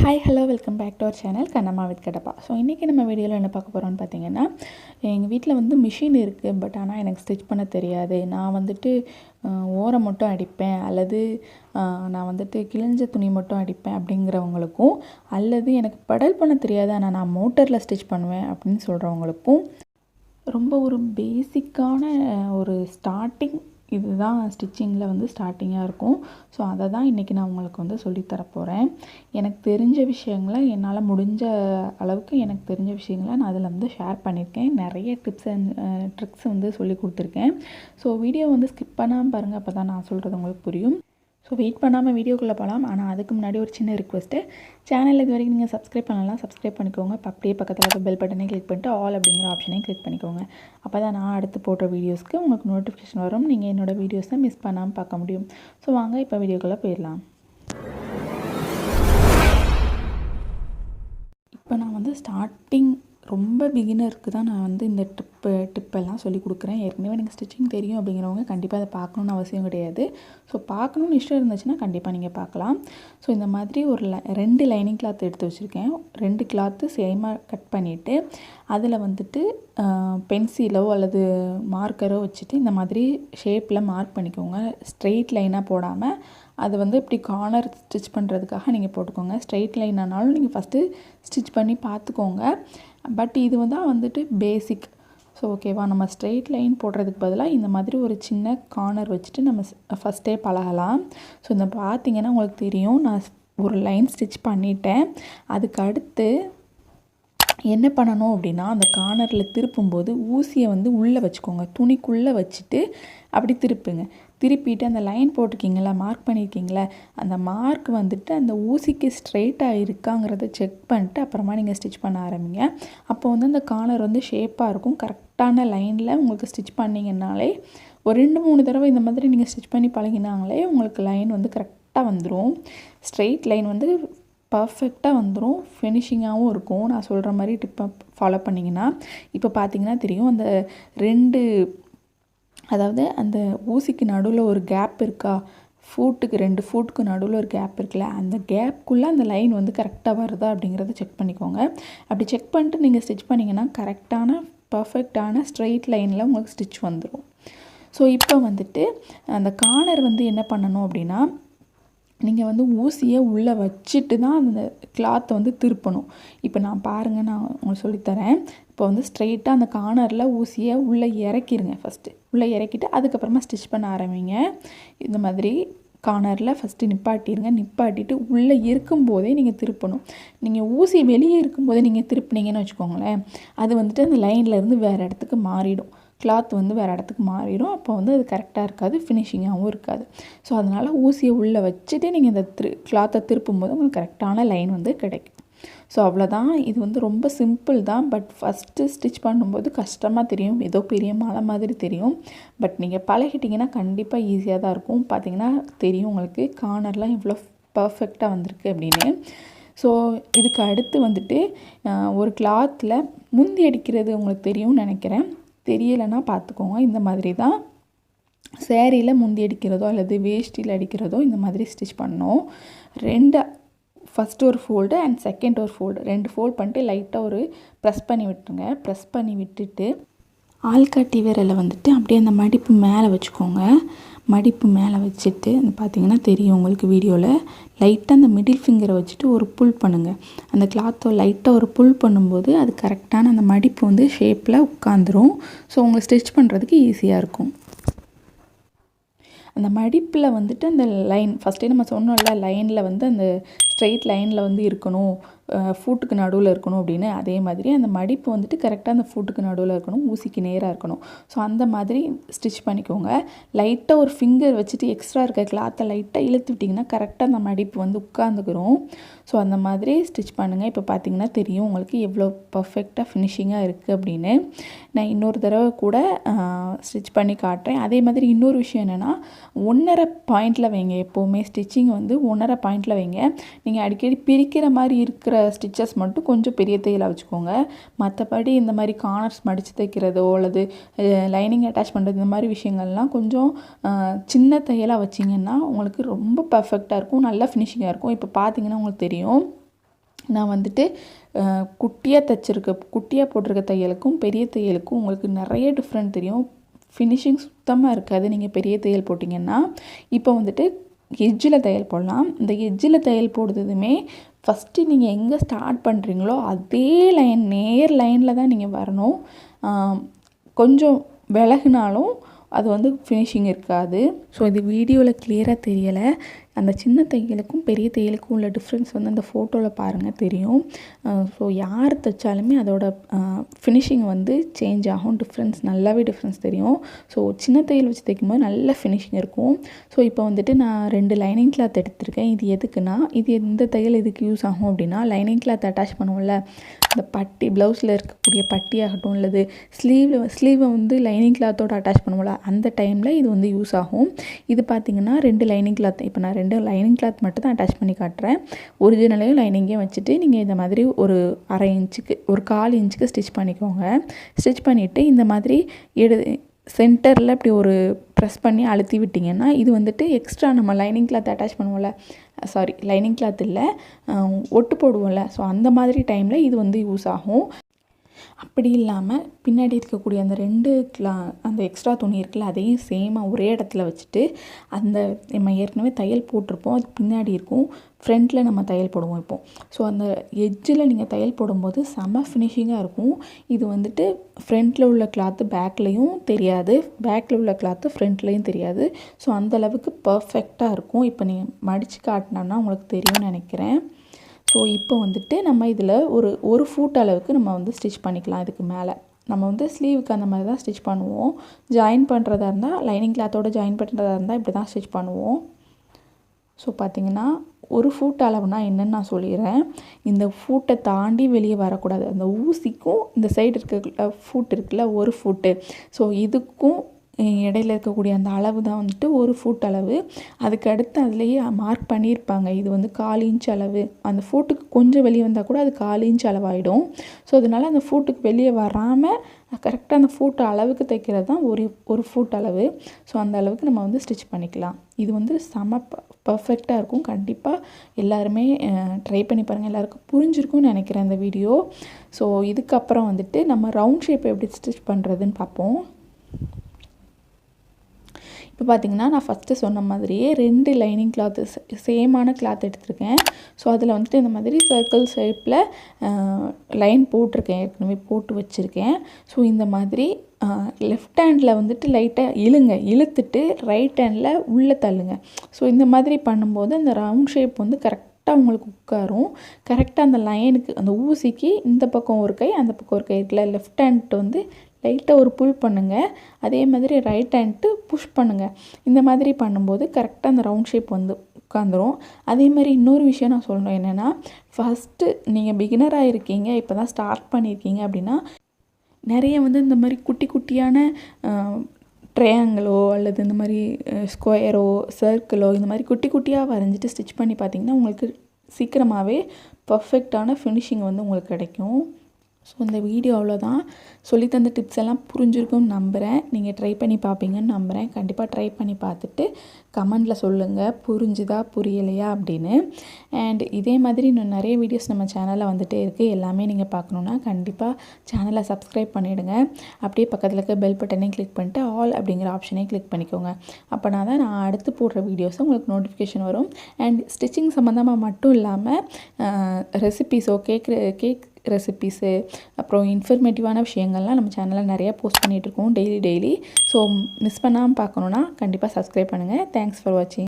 Hi hello welcome back to our channel kannammaKattappa. So இன்றைக்கி நம்ம வீடியோவில் என்ன பார்க்க போகிறோம்னு பார்த்தீங்கன்னா, எங்கள் வீட்டில் வந்து மிஷின் இருக்குது. பட் ஆனால் எனக்கு ஸ்டிச் பண்ண தெரியாது. நான் வந்துட்டு ஓரம் மட்டும் அடிப்பேன், அல்லது நான் வந்துட்டு கிழிஞ்ச துணி மட்டும் அடிப்பேன் அப்படிங்கிறவங்களுக்கும், அல்லது எனக்கு பெடல் பண்ண தெரியாது ஆனால் நான் மோட்டரில் ஸ்டிச் பண்ணுவேன் அப்படின்னு சொல்கிறவங்களுக்கும் ரொம்ப ஒரு பேசிக்கான ஒரு ஸ்டார்டிங் இதுதான் ஸ்டிச்சிங்கில் வந்து ஸ்டார்டிங்காக இருக்கும். ஸோ அதை தான் இன்றைக்கி நான் உங்களுக்கு வந்து சொல்லித்தரப்போகிறேன். எனக்கு தெரிஞ்ச விஷயங்களை என்னால் முடிஞ்ச அளவுக்கு எனக்கு தெரிஞ்ச விஷயங்களை நான் அதில் வந்து ஷேர் பண்ணியிருக்கேன். நிறைய டிப்ஸ் அண்ட் ட்ரிக்ஸ் வந்து சொல்லி கொடுத்துருக்கேன். ஸோ வீடியோ வந்து ஸ்கிப் பண்ணாமல் பாருங்கள், அப்போ தான் நான் சொல்கிறது உங்களுக்கு புரியும். ஸோ வெயிட் பண்ணாமல் வீடியோக்குள்ளே போகலாம். ஆனால் அதுக்கு முன்னாடி ஒரு சின்ன ரிக்வெஸ்ட்டு, சேனல் இது வரைக்கும் நீங்கள் சப்ஸ்கிரைப் பண்ணலாம், சப்ஸ்கிரைப் பண்ணிக்கோங்க. அப்படியே பக்கத்தில் இருக்க பெல் பட்டனை கிளிக் பண்ணிட்டு ஆல் அப்படிங்கிற ஆப்ஷனையும் கிளிக் பண்ணிக்கோங்க. அப்போ தான் நான் அடுத்து போடுற வீடியோஸ்க்கு உங்களுக்கு நோட்டிஃபிகேஷன் வரும். நீங்கள் என்னோடய வீடியோஸை மிஸ் பண்ணாமல் பார்க்க முடியும். ஸோ வாங்க இப்போ வீடியோக்குள்ளே போயிடலாம். இப்போ நான் வந்து ஸ்டார்டிங் ரொம்ப பிகினருக்கு தான் நான் வந்து இந்த டிப்பெல்லாம் சொல்லி கொடுக்குறேன். ஏற்கனவே எனக்கு ஸ்டிச்சிங் தெரியும் அப்படிங்கிறவங்க கண்டிப்பாக அதை பார்க்கணுன்னு அவசியம் கிடையாது. ஸோ பார்க்கணுன்னு இஷ்டம் இருந்துச்சுன்னா கண்டிப்பாக நீங்கள் பார்க்கலாம். ஸோ இந்த மாதிரி ஒரு 2 லைனிங் கிளாத் எடுத்து வச்சுருக்கேன். 2 கிளாத்து சேமாக கட் பண்ணிவிட்டு அதில் வந்துட்டு பென்சிலோ அல்லது மார்க்கரோ வச்சுட்டு இந்த மாதிரி ஷேப்பில் மார்க் பண்ணிக்கோங்க. ஸ்ட்ரெயிட் லைனாக போடாமல் அது வந்து இப்படி கார்னர் ஸ்டிச் பண்ணுறதுக்காக நீங்கள் போட்டுக்கோங்க. ஸ்ட்ரெயிட் லைன் ஆனாலும் நீங்கள் ஃபஸ்ட்டு ஸ்டிச் பண்ணி பார்த்துக்கோங்க. பட் இது வந்துட்டு பேசிக். ஸோ ஓகேவா, நம்ம ஸ்ட்ரெயிட் லைன் போடுறதுக்கு பதிலாக இந்த மாதிரி ஒரு சின்ன கார்னர் வச்சுட்டு நம்ம ஃபஸ்ட்டே பழகலாம். ஸோ இந்த பார்த்திங்கன்னா உங்களுக்கு தெரியும், நான் ஒரு லைன் ஸ்டிச் பண்ணிட்டேன். அதுக்கு அடுத்து என்ன பண்ணணும் அப்படின்னா, அந்த கார்னரில் திருப்பும்போது ஊசியை வந்து உள்ளே வச்சுக்கோங்க. துணிக்குள்ளே வச்சுட்டு அப்படி திருப்புங்க. திருப்பிட்டு அந்த லைன் போட்டிருக்கீங்களா, மார்க் பண்ணியிருக்கீங்களா, அந்த மார்க் வந்துட்டு அந்த ஊசிக்கு ஸ்ட்ரெயிட்டாக இருக்காங்கிறத செக் பண்ணிட்டு அப்புறமா நீங்கள் ஸ்டிச் பண்ண ஆரம்பிங்க. அப்போ வந்து அந்த கார்னர் வந்து ஷேப்பாக இருக்கும். கரெக்டான லைனில் உங்களுக்கு ஸ்டிச் பண்ணிங்கனாலே ஒரு 2-3 தடவை இந்த மாதிரி நீங்கள் ஸ்டிச் பண்ணி பழகினாங்களே உங்களுக்கு லைன் வந்து கரெக்டாக வந்துடும். ஸ்ட்ரெயிட் லைன் வந்து பர்ஃபெக்டாக வந்துடும், ஃபினிஷிங்காகவும் இருக்கும். நான் சொல்கிற மாதிரி டிப்பை ஃபாலோ பண்ணிங்கன்னா இப்போ பார்த்தீங்கன்னா தெரியும், அந்த 2 அதாவது அந்த ஊசிக்கு நடுவில் ஒரு கேப் இருக்கா, ஃபூட்டுக்கு 2 ஃபூட்டுக்கு நடுவில் ஒரு கேப் இருக்குல்ல, அந்த கேப்புக்குள்ளே அந்த லைன் வந்து கரெக்டாக வருதா அப்படிங்கிறத செக் பண்ணிக்கோங்க. அப்படி செக் பண்ணிட்டு நீங்கள் ஸ்டிச் பண்ணிங்கன்னா கரெக்டான பர்ஃபெக்டான ஸ்ட்ரெயிட் லைனில் உங்களுக்கு ஸ்டிச் வந்துடும். ஸோ இப்போ வந்துட்டு அந்த கார்னர் வந்து என்ன பண்ணணும் அப்படின்னா, நீங்கள் வந்து ஊசியை உள்ளே வச்சுட்டு தான் அந்த கிளாத்தை வந்து திருப்பணும். இப்போ நான் பாருங்கள், நான் உங்களுக்கு சொல்லித்தரேன். இப்போ வந்து ஸ்ட்ரெயிட்டாக அந்த கார்னரில் ஊசியை உள்ளே இறக்கிடுங்க. ஃபஸ்ட்டு உள்ளே இறக்கிட்டு அதுக்கப்புறமா ஸ்டிச் பண்ண ஆரம்பிங்க. இந்த மாதிரி கார்னரில் ஃபஸ்ட்டு நிப்பாட்டிடுங்க. நிப்பாட்டிட்டு உள்ளே இருக்கும்போதே நீங்கள் திருப்பணும். நீங்கள் ஊசி வெளியே இருக்கும்போதே நீங்கள் திருப்பினீங்கன்னு வச்சுக்கோங்களேன், அது வந்துட்டு அந்த லைன்லேருந்து வேறு இடத்துக்கு மாறிடும். கிளாத் வந்து வேறு இடத்துக்கு மாறிடும். அப்போ வந்து அது கரெக்டாக இருக்காது, ஃபினிஷிங்காகவும் இருக்காது. ஸோ அதனால் ஊசியை உள்ளே வச்சுட்டு நீங்கள் இந்த கிளாத்தை திருப்பும்போது உங்களுக்கு கரெக்டான லைன் வந்து கிடைக்கும். ஸோ அவ்வளோதான். இது வந்து ரொம்ப சிம்பிள் தான். பட் ஃபஸ்ட்டு ஸ்டிச் பண்ணும்போது கஷ்டமாக தெரியும், ஏதோ பெரிய மலை மாதிரி தெரியும். பட் நீங்கள் பழகிட்டிங்கன்னா கண்டிப்பாக ஈஸியாக தான் இருக்கும். பார்த்திங்கன்னா தெரியும் உங்களுக்கு கார்னர்லாம் எவ்வளோ பர்ஃபெக்டாக வந்திருக்கு அப்படின்னு. ஸோ இதுக்கு அடுத்து வந்துட்டு ஒரு கிளாத்தில் முந்தி அடிக்கிறது உங்களுக்கு தெரியும்னு நினைக்கிறேன். தெரியலைன்னா பார்த்துக்கோங்க. இந்த மாதிரி தான் சேரீயில் முந்தி அடிக்கிறதோ அல்லது வேஷ்டியில் அடிக்கிறதோ இந்த மாதிரி ஸ்டிச் பண்ணோம். ஃபஸ்ட்டு ஒரு ஃபோல்டு அண்ட் செகண்ட் ஒரு ஃபோல்டு, 2 ஃபோல்ட் பண்ணிட்டு லைட்டாக ஒரு ப்ரெஸ் பண்ணி விட்டுருங்க. ப்ரெஸ் பண்ணி விட்டுட்டு ஆள்காட்டி விரலை வந்துட்டு அப்படியே அந்த மடிப்பு மேலே வச்சுக்கோங்க. மடிப்பு மேலே வச்சுட்டு பார்த்திங்கன்னா தெரியும் உங்களுக்கு வீடியோவில், லைட்டாக அந்த மிடில் ஃபிங்கரை வச்சுட்டு ஒரு புல் பண்ணுங்கள். அந்த கிளாத்தை லைட்டாக ஒரு புல் பண்ணும்போது அது கரெக்டான அந்த மடிப்பு வந்து ஷேப்பில் உட்காந்துரும். ஸோ உங்களுக்கு ஸ்டிச் பண்ணுறதுக்கு ஈஸியாக இருக்கும். அந்த மடிப்பில் வந்துட்டு அந்த லைன் ஃபஸ்ட்டே நம்ம சொன்னோம்ல, லைனில் வந்து அந்த ஸ்ட்ரெயிட் லைனில் வந்து இருக்கணும், ஃபூட்டுக்கு நடுவில் இருக்கணும் அப்படின்னு. அதே மாதிரி அந்த மடிப்பு வந்துட்டு கரெக்டாக அந்த ஃபூட்டுக்கு நடுவில் இருக்கணும், ஊசிக்கு நேராக இருக்கணும். ஸோ அந்த மாதிரி ஸ்டிச் பண்ணிக்கோங்க. லைட்டாக ஒரு ஃபிங்கர் வச்சுட்டு எக்ஸ்ட்ரா இருக்க கிளாத்தை லைட்டாக இழுத்து விட்டிங்கன்னா கரெக்டாக அந்த மடிப்பு வந்து உட்காந்துக்கிறோம். ஸோ அந்த மாதிரி ஸ்டிச் பண்ணுங்கள். இப்போ பார்த்திங்கன்னா தெரியும் உங்களுக்கு எவ்வளோ பர்ஃபெக்டாக ஃபினிஷிங்காக இருக்குது அப்படின்னு. நான் இன்னொரு தடவை கூட ஸ்டிச் பண்ணி காட்டுறேன். அதே மாதிரி இன்னொரு விஷயம் என்னென்னா, 1.5 பாயிண்டில் வைங்க. எப்போவுமே ஸ்டிச்சிங் வந்து 1.5 பாயிண்டில் வைங்க. நீங்கள் அடிக்கடி பிரிக்கிற மாதிரி இருக்கிற ஸ்டிச்சஸ் மட்டும் கொஞ்சம் பெரிய தையலாக வச்சுக்கோங்க. மற்றபடி இந்த மாதிரி கார்னர்ஸ் மடித்து தைக்கிறதோ அல்லது லைனிங் அட்டாச் பண்ணுறது இந்த மாதிரி விஷயங்கள்லாம் கொஞ்சம் சின்ன தையலாக வச்சிங்கன்னா உங்களுக்கு ரொம்ப பர்ஃபெக்டாக இருக்கும், நல்லா ஃபினிஷிங்காக இருக்கும். இப்போ பார்த்தீங்கன்னா உங்களுக்கு தெரியும் நான் வந்துட்டு குட்டியாக போட்டிருக்க தையலுக்கும் பெரிய தையலுக்கும் உங்களுக்கு நிறைய டிஃப்ரெண்ட் தெரியும். ஃபினிஷிங் சுத்தமாக இருக்காது நீங்கள் பெரிய தையல் போட்டிங்கன்னா. இப்போ வந்துட்டு எட்ஜில் தையல் போடலாம். இந்த எட்ஜில் தையல் போடுறதுமே ஃபஸ்ட்டு நீங்கள் எங்கே ஸ்டார்ட் பண்ணுறீங்களோ அதே நேர் லைனில் தான் நீங்கள் வரணும். கொஞ்சம் விலகுனாலும் அது வந்து ஃபினிஷிங் இருக்காது. ஸோ இது வீடியோவில் கிளியராக தெரியலை. அந்த சின்ன தையலுக்கும் பெரிய தையலுக்கும் உள்ள டிஃப்ரென்ஸ் வந்து அந்த ஃபோட்டோவில் பாருங்கள் தெரியும். ஸோ யார் தைச்சாலுமே அதோட ஃபினிஷிங் வந்து சேஞ்ச் ஆகும். நல்லாவே டிஃப்ரென்ஸ் தெரியும். ஸோ சின்ன தையல் வச்சு தைக்கும்போது நல்ல ஃபினிஷிங் இருக்கும். ஸோ இப்போ வந்துட்டு நான் 2 லைனிங் கிளாத் எடுத்திருக்கேன். இது எதுக்குன்னா, இந்த தையல் எதுக்கு யூஸ் ஆகும் அப்படின்னா, லைனிங் கிளாத் அட்டாச் பண்ணுவோம்ல, இந்த பட்டி ப்ளவுஸில் இருக்கக்கூடிய பட்டி ஆகட்டும் அல்லது ஸ்லீவை வந்து லைனிங் கிளாத்தோடு அட்டாச் பண்ணுவோம்ல, அந்த டைமில் இது வந்து யூஸ் ஆகும். இது பார்த்திங்கன்னா 2 லைனிங் கிளாத், இப்போ நான் 2 லைனிங் கிளாத் மட்டும் தான் அட்டாச் பண்ணி காட்டுறேன். ஒரிஜினலையும் லைனிங்கையும் வச்சுட்டு நீங்கள் இந்த மாதிரி ஒரு 1/2 இன்ச்சுக்கு 1/4 இன்ச்சுக்கு ஸ்டிச் பண்ணிக்கோங்க. ஸ்டிச் பண்ணிவிட்டு இந்த மாதிரி சென்டரில் இப்படி ஒரு ப்ரெஸ் பண்ணி அழுத்தி விட்டிங்கன்னா இது வந்துட்டு எக்ஸ்ட்ரா நம்ம லைனிங் கிளாத் அட்டாச் பண்ணுவோம்ல, லைனிங் கிளாத் இல்லை, ஒட்டு போடுவோம்ல, ஸோ அந்த மாதிரி டைமில் இது வந்து யூஸ் ஆகும். அப்படி இல்லாமல் பின்னாடி இருக்கக்கூடிய அந்த எக்ஸ்ட்ரா துணி இருக்குல்ல, அதையும் சேமாக ஒரே இடத்துல வச்சுட்டு நம்ம ஏற்கனவே தையல் போட்டிருப்போம், அது பின்னாடி இருக்கும், ஃப்ரண்ட்டில் நம்ம தையல் போடுவோம் இப்போ. ஸோ அந்த எட்ஜில் நீங்கள் தையல் போடும்போது செம்ம ஃபினிஷிங்காக இருக்கும். இது வந்துட்டு ஃப்ரண்ட்டில் உள்ள கிளாத்து பேக்லேயும் தெரியாது, பேக்கில் உள்ள கிளாத்து ஃப்ரண்ட்லேயும் தெரியாது. ஸோ அந்தளவுக்கு பர்ஃபெக்டாக இருக்கும். இப்போ நீங்கள் மடித்து காட்டினோன்னா உங்களுக்கு தெரியும்னு நினைக்கிறேன். ஸோ இப்போ வந்துட்டு நம்ம இதில் ஒரு ஃபூட் அளவுக்கு நம்ம வந்து ஸ்டிச் பண்ணிக்கலாம். இதுக்கு மேலே நம்ம வந்து ஸ்லீவுக்கு அந்த மாதிரி தான் ஸ்டிச் பண்ணுவோம். ஜாயின் பண்ணுறதா இருந்தால், லைனிங் கிளாத்தோடு ஜாயின் பண்ணுறதா இருந்தால் இப்படி தான் ஸ்டிச் பண்ணுவோம். ஸோ பார்த்திங்கன்னா ஒரு ஃபூட் அளவுனா என்னென்னு நான் சொல்லிடுறேன். இந்த ஃபூட்டை தாண்டி வெளியே வரக்கூடாது. அந்த ஊசிக்கும் இந்த சைடு இருக்க ஃபூட் இருக்குல்ல, ஒரு ஃபூட்டு, ஸோ இதுக்கும் இடையில இருக்கக்கூடிய அந்த அளவு தான் வந்துட்டு ஒரு ஃபூட் அளவு. அதுக்கு அடுத்து அதுலேயே மார்க் பண்ணியிருப்பாங்க, இது வந்து 1/4 இன்ச் அளவு. அந்த ஃபூட்டுக்கு கொஞ்சம் வெளியே வந்தால் கூட அது 1/4 இன்ச் அளவாயிடும். ஸோ அதனால் அந்த ஃபூட்டுக்கு வெளியே வராமல் கரெக்டாக அந்த ஃபூட் அளவுக்கு தைக்கிறது தான் ஒரு ஃபூட் அளவு. ஸோ அந்த அளவுக்கு நம்ம வந்து ஸ்டிச் பண்ணிக்கலாம். இது வந்து செம பர்ஃபெக்டாக இருக்கும். கண்டிப்பாக எல்லாருமே ட்ரை பண்ணி பாருங்கள். எல்லாருக்கும் புரிஞ்சிருக்கும்னு நினைக்கிறேன் இந்த வீடியோ. ஸோ இதுக்கப்புறம் வந்துட்டு நம்ம ரவுண்ட் ஷேப் எப்படி ஸ்டிச் பண்ணுறதுன்னு பார்ப்போம். இப்போ பார்த்திங்கன்னா நான் ஃபஸ்ட்டு சொன்ன மாதிரியே 2 லைனிங் கிளாத்து சேமான கிளாத் எடுத்திருக்கேன். ஸோ அதில் வந்துட்டு இந்த மாதிரி சர்க்கிள் ஷேப்பில் லைன் போட்டிருக்கேன், ஏற்கனவே போட்டு வச்சுருக்கேன். ஸோ இந்த மாதிரி லெஃப்ட் ஹேண்டில் வந்துட்டு லைட்டாக இழுத்துட்டு ரைட் ஹேண்டில் உள்ளே தள்ளுங்க. ஸோ இந்த மாதிரி பண்ணும்போது அந்த ரவுண்ட் ஷேப் வந்து கரெக்டாக உங்களுக்கு உட்காரும். கரெக்டாக அந்த லைனுக்கு, அந்த ஊசிக்கு இந்த பக்கம் ஒரு கை அந்த பக்கம் ஒரு கை இருக்குல்ல, லெஃப்ட் ஹேண்ட் வந்து லைட்டாக ஒரு புல் பண்ணுங்கள், அதே மாதிரி ரைட் ஹேண்ட்டு புஷ் பண்ணுங்கள். இந்த மாதிரி பண்ணும்போது கரெக்டாக அந்த ரவுண்ட் ஷேப் வந்து உட்காந்துரும். அதே மாதிரி இன்னொரு விஷயம் நான் சொல்லணும் என்னென்னா, ஃபஸ்ட்டு நீங்கள் பிகினராக இருக்கீங்க, இப்போ தான் ஸ்டார்ட் பண்ணியிருக்கீங்க அப்படின்னா, நிறைய வந்து இந்த மாதிரி குட்டி குட்டியான ட்ரையாங்கிளோ அல்லது இந்த மாதிரி ஸ்கொயரோ சர்க்கிளோ இந்த மாதிரி குட்டி குட்டியாக வரைஞ்சிட்டு ஸ்டிச் பண்ணி பார்த்திங்கன்னா உங்களுக்கு சீக்கிரமாகவே பர்ஃபெக்டான ஃபினிஷிங் வந்து உங்களுக்கு கிடைக்கும். ஸோ இந்த வீடியோ அவ்வளோதான். சொல்லி தந்த டிப்ஸ் எல்லாம் புரிஞ்சிருக்கும்னு நம்புகிறேன். நீங்கள் ட்ரை பண்ணி பார்ப்பீங்கன்னு நம்புகிறேன். கண்டிப்பாக ட்ரை பண்ணி பார்த்துட்டு கமெண்டில் சொல்லுங்கள் புரிஞ்சுதா புரியலையா அப்படின்னு. அண்ட் இதே மாதிரி இன்னும் நிறைய வீடியோஸ் நம்ம சேனலில் வந்துகிட்டே இருக்குது. எல்லாமே நீங்கள் பார்க்கணுன்னா கண்டிப்பாக சேனலை சப்ஸ்கிரைப் பண்ணிவிடுங்க. அப்படியே பக்கத்தில் இருக்க பெல் பட்டனையும் கிளிக் பண்ணிட்டு ஆல் அப்படிங்கிற ஆப்ஷனையும் கிளிக் பண்ணிக்கோங்க. அப்போனா தான் நான் அடுத்து போடுற வீடியோஸை உங்களுக்கு நோட்டிஃபிகேஷன் வரும். அண்ட் ஸ்டிச்சிங் சம்மந்தமாக மட்டும் இல்லாமல் ரெசிபீஸோ கேக் ரெசிபீஸு அப்புறம் இன்ஃபர்மேட்டிவான விஷயங்கள்லாம் நம்ம சேனலில் நிறையா போஸ்ட் பண்ணிகிட்ருக்கோம் டெய்லி. ஸோ மிஸ் பண்ணாமல் பார்க்கணுன்னா கண்டிப்பாக சப்ஸ்கிரைப் பண்ணுங்கள். தேங்க்ஸ் ஃபார் வாட்சிங்.